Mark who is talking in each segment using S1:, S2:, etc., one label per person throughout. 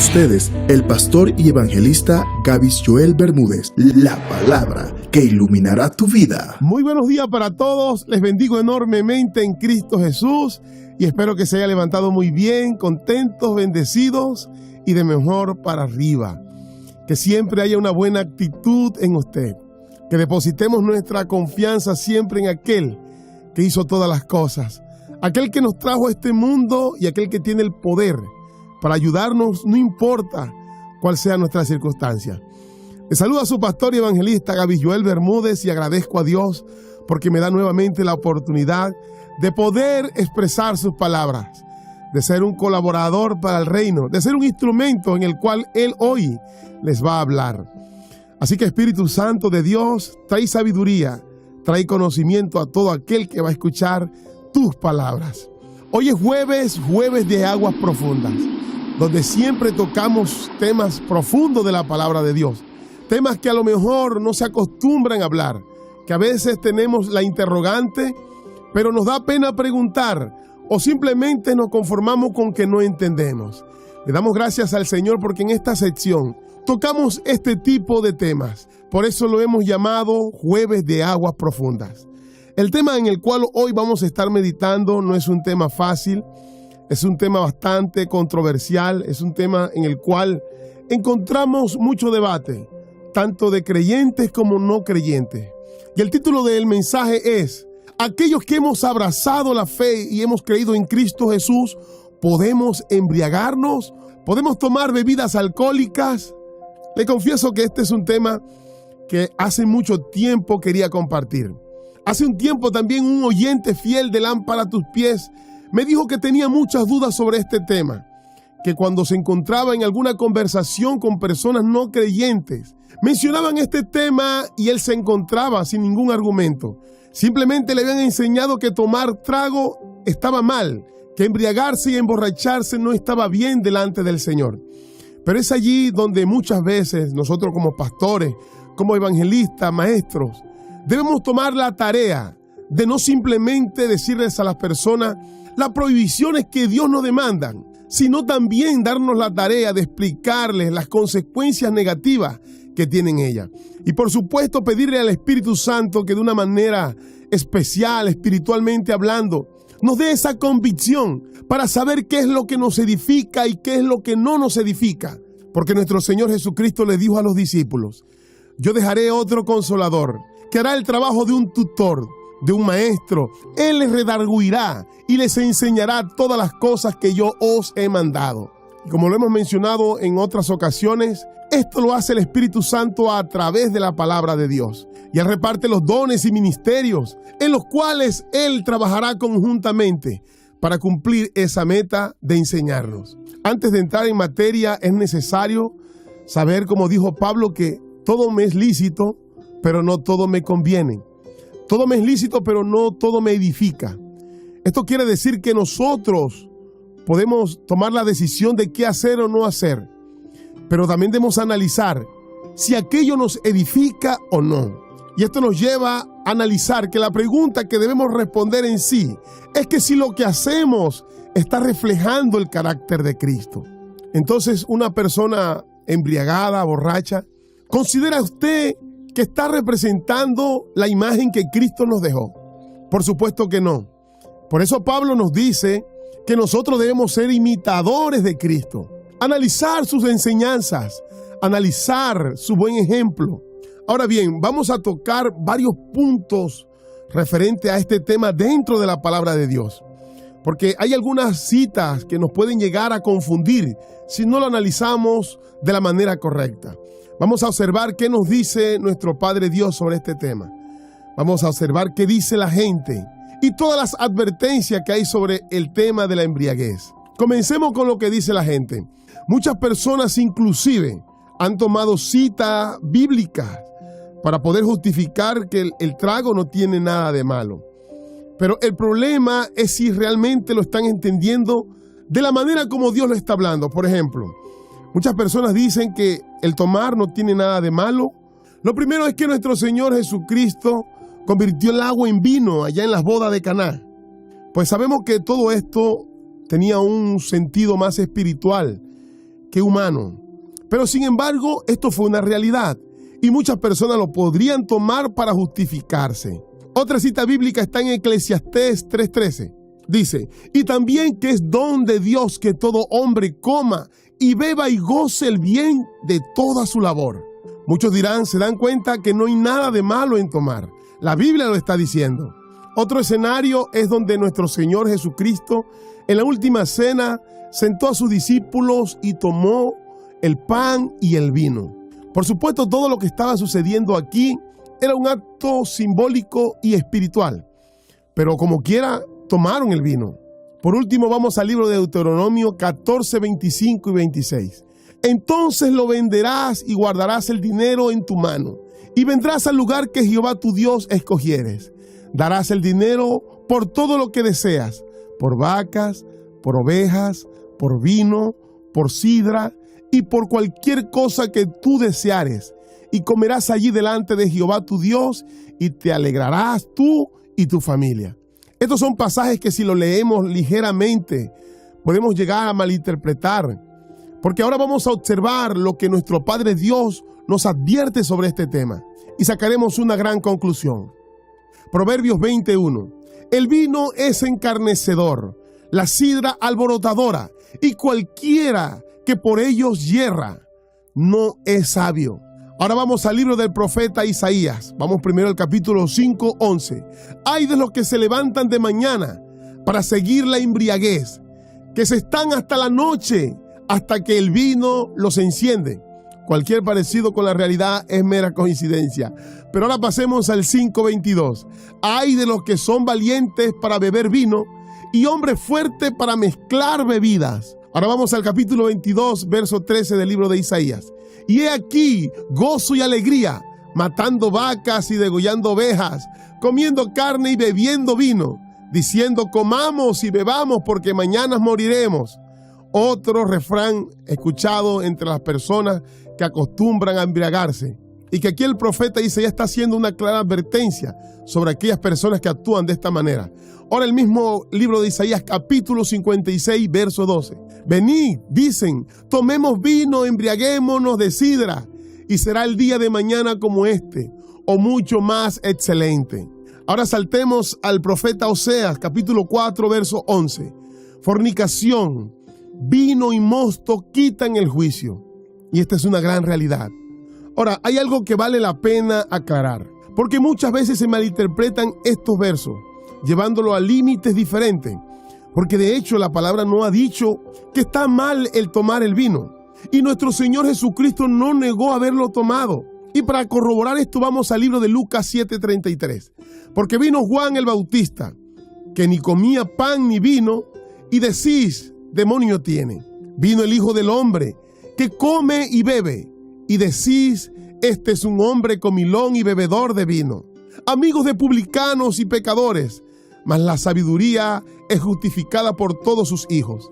S1: ustedes, el pastor y evangelista Gavis Joel Bermúdez, la palabra que iluminará tu vida.
S2: Muy buenos días para todos, les bendigo enormemente en Cristo Jesús y espero que se haya levantado muy bien, contentos, bendecidos y de mejor para arriba. Que siempre haya una buena actitud en usted, que depositemos nuestra confianza siempre en aquel que hizo todas las cosas, aquel que nos trajo a este mundo y aquel que tiene el poder para ayudarnos, no importa cuál sea nuestra circunstancia. Le saluda a su pastor y evangelista Gavis Joel Bermúdez y agradezco a Dios porque me da nuevamente la oportunidad de poder expresar sus palabras, de ser un colaborador para el reino, de ser un instrumento en el cual Él hoy les va a hablar. Así que Espíritu Santo de Dios, trae sabiduría, trae conocimiento a todo aquel que va a escuchar tus palabras. Hoy es jueves de aguas profundas, donde siempre tocamos temas profundos de la palabra de Dios. Temas que a lo mejor no se acostumbran a hablar, que a veces tenemos la interrogante, pero nos da pena preguntar o simplemente nos conformamos con que no entendemos. Le damos gracias al Señor porque en esta sección tocamos este tipo de temas. Por eso lo hemos llamado Jueves de Aguas Profundas. El tema en el cual hoy vamos a estar meditando no es un tema fácil, es un tema bastante controversial, es un tema en el cual encontramos mucho debate, tanto de creyentes como no creyentes. Y el título del mensaje es: aquellos que hemos abrazado la fe y hemos creído en Cristo Jesús, ¿podemos embriagarnos? ¿Podemos tomar bebidas alcohólicas? Le confieso que este es un tema que hace mucho tiempo quería compartir. Hace un tiempo también un oyente fiel de Lámpara a tus pies me dijo que tenía muchas dudas sobre este tema, que cuando se encontraba en alguna conversación con personas no creyentes, mencionaban este tema y él se encontraba sin ningún argumento. Simplemente le habían enseñado que tomar trago estaba mal, que embriagarse y emborracharse no estaba bien delante del Señor. Pero es allí donde muchas veces nosotros como pastores, como evangelistas, maestros, debemos tomar la tarea de no simplemente decirles a las personas las prohibiciones que Dios nos demanda, sino también darnos la tarea de explicarles las consecuencias negativas que tienen ellas. Y por supuesto pedirle al Espíritu Santo que de una manera especial, espiritualmente hablando, nos dé esa convicción para saber qué es lo que nos edifica y qué es lo que no nos edifica. Porque nuestro Señor Jesucristo le dijo a los discípulos: yo dejaré otro consolador, que hará el trabajo de un tutor, de un maestro. Él les redarguirá y les enseñará todas las cosas que yo os he mandado. Y como lo hemos mencionado en otras ocasiones, esto lo hace el Espíritu Santo a través de la palabra de Dios. Y Él reparte los dones y ministerios en los cuales Él trabajará conjuntamente para cumplir esa meta de enseñarnos. Antes de entrar en materia, es necesario saber, como dijo Pablo, que todo me es lícito, pero no todo me conviene. Todo me es lícito, pero no todo me edifica. Esto quiere decir que nosotros podemos tomar la decisión de qué hacer o no hacer, pero también debemos analizar si aquello nos edifica o no. Y esto nos lleva a analizar que la pregunta que debemos responder en sí es que si lo que hacemos está reflejando el carácter de Cristo. Entonces, una persona embriagada, borracha, ¿considera usted que está representando la imagen que Cristo nos dejó? Por supuesto que no. Por eso Pablo nos dice que nosotros debemos ser imitadores de Cristo, analizar sus enseñanzas, analizar su buen ejemplo. Ahora bien, vamos a tocar varios puntos referentes a este tema dentro de la palabra de Dios, porque hay algunas citas que nos pueden llegar a confundir si no lo analizamos de la manera correcta. Vamos a observar qué nos dice nuestro Padre Dios sobre este tema. Vamos a observar qué dice la gente y todas las advertencias que hay sobre el tema de la embriaguez. Comencemos con lo que dice la gente. Muchas personas inclusive han tomado citas bíblicas para poder justificar que el trago no tiene nada de malo. Pero el problema es si realmente lo están entendiendo de la manera como Dios lo está hablando. Por ejemplo, muchas personas dicen que el tomar no tiene nada de malo. Lo primero es que nuestro Señor Jesucristo convirtió el agua en vino allá en las bodas de Caná. Pues sabemos que todo esto tenía un sentido más espiritual, que humano. Pero sin embargo, esto fue una realidad y muchas personas lo podrían tomar para justificarse. Otra cita bíblica está en Eclesiastés 3:13. Dice, y también que es don de Dios que todo hombre coma y beba y goce el bien de toda su labor. Muchos dirán, se dan cuenta que no hay nada de malo en tomar. La Biblia lo está diciendo. Otro escenario es donde nuestro Señor Jesucristo, en la última cena, sentó a sus discípulos y tomó el pan y el vino. Por supuesto, todo lo que estaba sucediendo aquí era un acto simbólico y espiritual, pero como quiera, tomaron el vino. Por último, vamos al libro de Deuteronomio 14, 25 y 26. Entonces lo venderás y guardarás el dinero en tu mano, y vendrás al lugar que Jehová tu Dios escogieres. Darás el dinero por todo lo que deseas, por vacas, por ovejas, por vino, por sidra y por cualquier cosa que tú deseares. Y comerás allí delante de Jehová tu Dios y te alegrarás tú y tu familia. Estos son pasajes que si lo leemos ligeramente podemos llegar a malinterpretar, porque ahora vamos a observar lo que nuestro Padre Dios nos advierte sobre este tema y sacaremos una gran conclusión. Proverbios 21. El vino es encarnecedor, la sidra alborotadora, y cualquiera que por ellos yerra no es sabio. Ahora vamos al libro del profeta Isaías. Vamos primero al capítulo 5, 11. Ay de los que se levantan de mañana para seguir la embriaguez, que se están hasta la noche, hasta que el vino los enciende. Cualquier parecido con la realidad es mera coincidencia. Pero ahora pasemos al 5:22. Ay de los que son valientes para beber vino y hombres fuertes para mezclar bebidas. Ahora vamos al capítulo 22, verso 13 del libro de Isaías. Y he aquí gozo y alegría, matando vacas y degollando ovejas, comiendo carne y bebiendo vino, diciendo comamos y bebamos porque mañana moriremos. Otro refrán escuchado entre las personas que acostumbran a embriagarse. Y que aquí el profeta Isaías está haciendo una clara advertencia sobre aquellas personas que actúan de esta manera. Ahora el mismo libro de Isaías, capítulo 56, verso 12. Venid, dicen, tomemos vino, embriaguémonos de sidra, y será el día de mañana como este, o mucho más excelente. Ahora saltemos al profeta Oseas, capítulo 4, verso 11. Fornicación, vino y mosto quitan el juicio. Y esta es una gran realidad. Ahora, hay algo que vale la pena aclarar, porque muchas veces se malinterpretan estos versos, llevándolo a límites diferentes, porque de hecho la palabra no ha dicho que está mal el tomar el vino, y nuestro Señor Jesucristo no negó haberlo tomado. Y para corroborar esto vamos al libro de Lucas 7:33, porque vino Juan el Bautista, que ni comía pan ni vino, y decís, demonio tiene. Vino el Hijo del Hombre, que come y bebe, y decís, este es un hombre comilón y bebedor de vino, amigos de publicanos y pecadores, mas la sabiduría es justificada por todos sus hijos.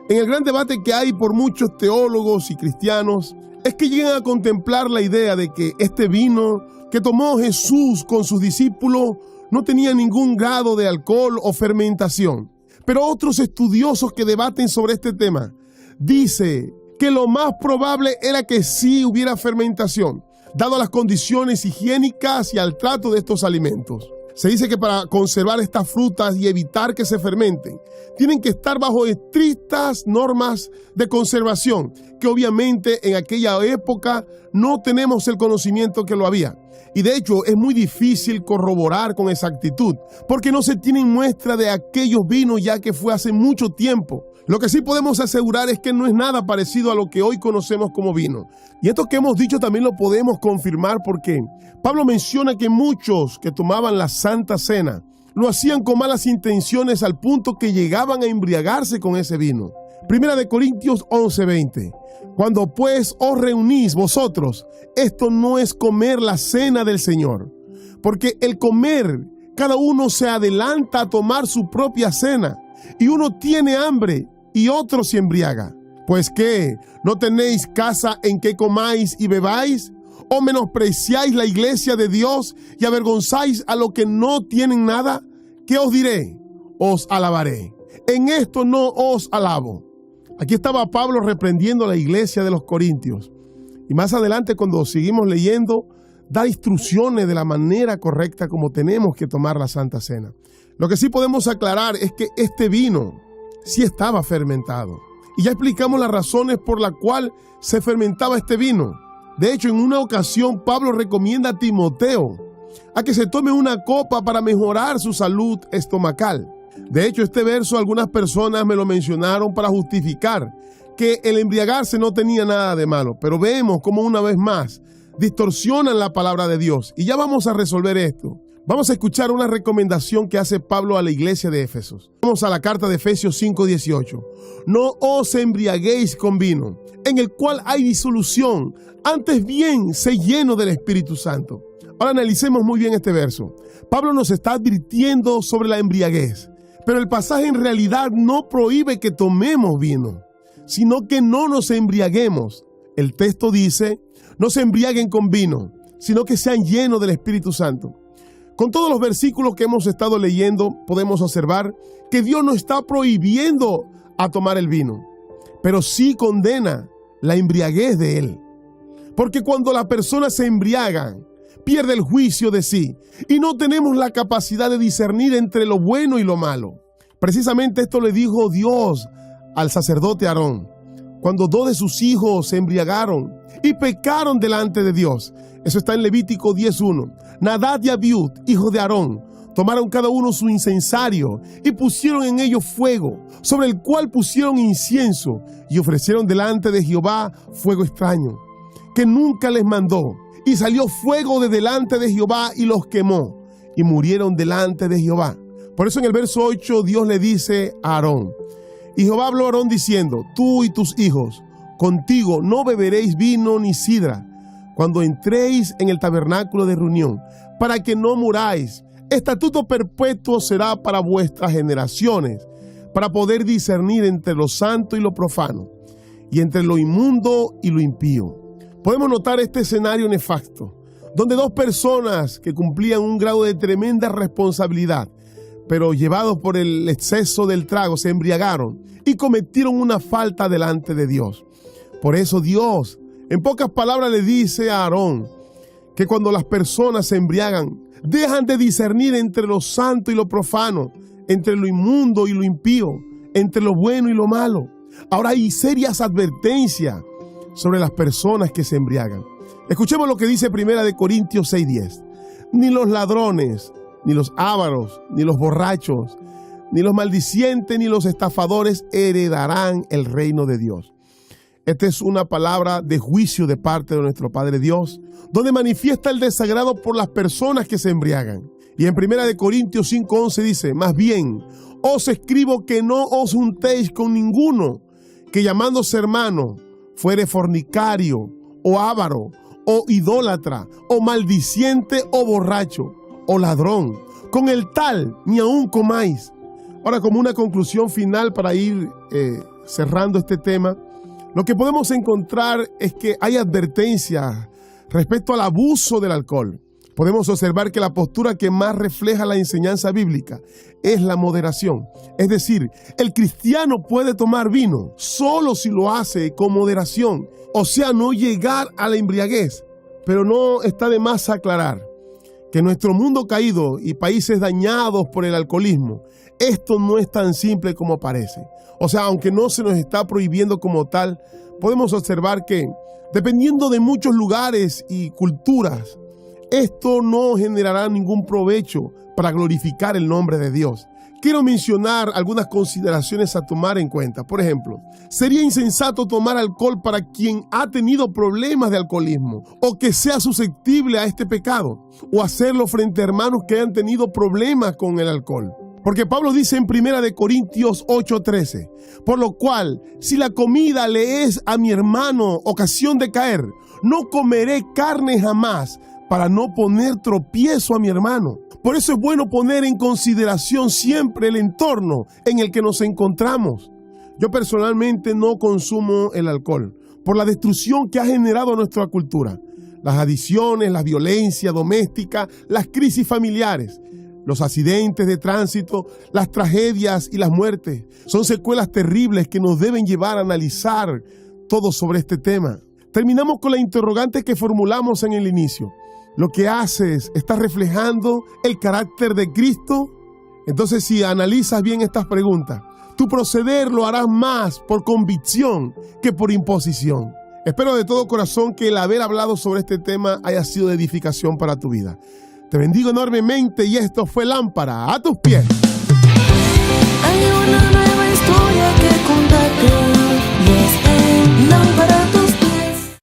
S2: En el gran debate que hay por muchos teólogos y cristianos, es que llegan a contemplar la idea de que este vino que tomó Jesús con sus discípulos no tenía ningún grado de alcohol o fermentación. Pero otros estudiosos que debaten sobre este tema dicen que lo más probable era que sí hubiera fermentación, dado las condiciones higiénicas y al trato de estos alimentos. Se dice que para conservar estas frutas y evitar que se fermenten, tienen que estar bajo estrictas normas de conservación, que obviamente en aquella época no tenemos el conocimiento que lo había. Y de hecho es muy difícil corroborar con exactitud, porque no se tienen muestra de aquellos vinos ya que fue hace mucho tiempo. Lo que sí podemos asegurar es que no es nada parecido a lo que hoy conocemos como vino. Y esto que hemos dicho también lo podemos confirmar porque Pablo menciona que muchos que tomaban la Santa Cena lo hacían con malas intenciones al punto que llegaban a embriagarse con ese vino. Primera de Corintios 11:20. Cuando pues os reunís vosotros, esto no es comer la cena del Señor, porque el comer, cada uno se adelanta a tomar su propia cena, y uno tiene hambre y otro se embriaga. Pues ¿qué? ¿No tenéis casa en que comáis y bebáis? ¿O menospreciáis la iglesia de Dios y avergonzáis a los que no tienen nada? ¿Qué os diré? Os alabaré. En esto no os alabo, Aquí estaba Pablo reprendiendo a la iglesia de los Corintios. Y más adelante, cuando seguimos leyendo, da instrucciones de la manera correcta como tenemos que tomar la Santa Cena. Lo que sí podemos aclarar es que este vino sí estaba fermentado. Y ya explicamos las razones por las cuales se fermentaba este vino. De hecho, en una ocasión, Pablo recomienda a Timoteo a que se tome una copa para mejorar su salud estomacal. De hecho, este verso algunas personas me lo mencionaron para justificar que el embriagarse no tenía nada de malo. Pero vemos como una vez más distorsionan la palabra de Dios. Y ya vamos a resolver esto. Vamos a escuchar una recomendación que hace Pablo a la iglesia de Éfeso. Vamos a la carta de Efesios 5:18. No os embriaguéis con vino, en el cual hay disolución, antes bien, sé lleno del Espíritu Santo. Ahora analicemos muy bien este verso. Pablo nos está advirtiendo sobre la embriaguez, pero el pasaje en realidad no prohíbe que tomemos vino, sino que no nos embriaguemos. El texto dice, no se embriaguen con vino, sino que sean llenos del Espíritu Santo. Con todos los versículos que hemos estado leyendo, podemos observar que Dios no está prohibiendo a tomar el vino, pero sí condena la embriaguez de él. Porque cuando la persona se embriaga, pierde el juicio de sí y no tenemos la capacidad de discernir entre lo bueno y lo malo. Precisamente esto le dijo Dios al sacerdote Aarón, cuando 2 de sus hijos se embriagaron y pecaron delante de Dios. Eso está en Levítico 10:1. Nadab y Abiud, hijos de Aarón, tomaron cada uno su incensario y pusieron en ello fuego, sobre el cual pusieron incienso y ofrecieron delante de Jehová fuego extraño, que nunca les mandó. Y salió fuego de delante de Jehová y los quemó, y murieron delante de Jehová. Por eso en el verso 8 Dios le dice a Aarón, y Jehová habló a Aarón diciendo, tú y tus hijos, contigo no beberéis vino ni sidra, cuando entréis en el tabernáculo de reunión, para que no muráis. Estatuto perpetuo será para vuestras generaciones, para poder discernir entre lo santo y lo profano, y entre lo inmundo y lo impío. Podemos notar este escenario nefasto, donde 2 personas que cumplían un grado de tremenda responsabilidad, pero llevados por el exceso del trago, se embriagaron y cometieron una falta delante de Dios. Por eso Dios, en pocas palabras, le dice a Aarón que cuando las personas se embriagan, dejan de discernir entre lo santo y lo profano, entre lo inmundo y lo impío, entre lo bueno y lo malo. Ahora hay serias advertencias sobre las personas que se embriagan. Escuchemos lo que dice 1 Corintios 6:10. Ni los ladrones, ni los ávaros, ni los borrachos, ni los maldicientes, ni los estafadores heredarán el reino de Dios. Esta es una palabra de juicio de parte de nuestro Padre Dios, donde manifiesta el desagrado por las personas que se embriagan. Y en 1 Corintios 5:11 dice, más bien, os escribo que no os juntéis con ninguno, que llamándose hermano, fuere fornicario, o avaro, o idólatra, o maldiciente, o borracho, o ladrón. Con el tal ni aun comáis. Ahora, como una conclusión final para ir cerrando este tema, lo que podemos encontrar es que hay advertencias respecto al abuso del alcohol. Podemos observar que la postura que más refleja la enseñanza bíblica es la moderación. Es decir, el cristiano puede tomar vino solo si lo hace con moderación, o sea, no llegar a la embriaguez. Pero no está de más aclarar que en nuestro mundo caído y países dañados por el alcoholismo, esto no es tan simple como parece. O sea, aunque no se nos está prohibiendo como tal, podemos observar que, dependiendo de muchos lugares y culturas, esto no generará ningún provecho para glorificar el nombre de Dios. Quiero mencionar algunas consideraciones a tomar en cuenta. Por ejemplo, sería insensato tomar alcohol para quien ha tenido problemas de alcoholismo o que sea susceptible a este pecado, o hacerlo frente a hermanos que han tenido problemas con el alcohol. Porque Pablo dice en 1 Corintios 8:13, por lo cual, si la comida le es a mi hermano ocasión de caer, no comeré carne jamás para no poner tropiezo a mi hermano. Por eso es bueno poner en consideración siempre el entorno en el que nos encontramos. Yo personalmente no consumo el alcohol por la destrucción que ha generado nuestra cultura. Las adicciones, la violencia doméstica, las crisis familiares. Los accidentes de tránsito, las tragedias y las muertes son secuelas terribles que nos deben llevar a analizar todo sobre este tema. Terminamos con la interrogante que formulamos en el inicio. ¿Lo que haces está reflejando el carácter de Cristo? Entonces, si analizas bien estas preguntas, tu proceder lo harás más por convicción que por imposición. Espero de todo corazón que el haber hablado sobre este tema haya sido de edificación para tu vida. Te bendigo enormemente y esto fue Lámpara a tus pies.
S3: Hay una nueva historia que contarte.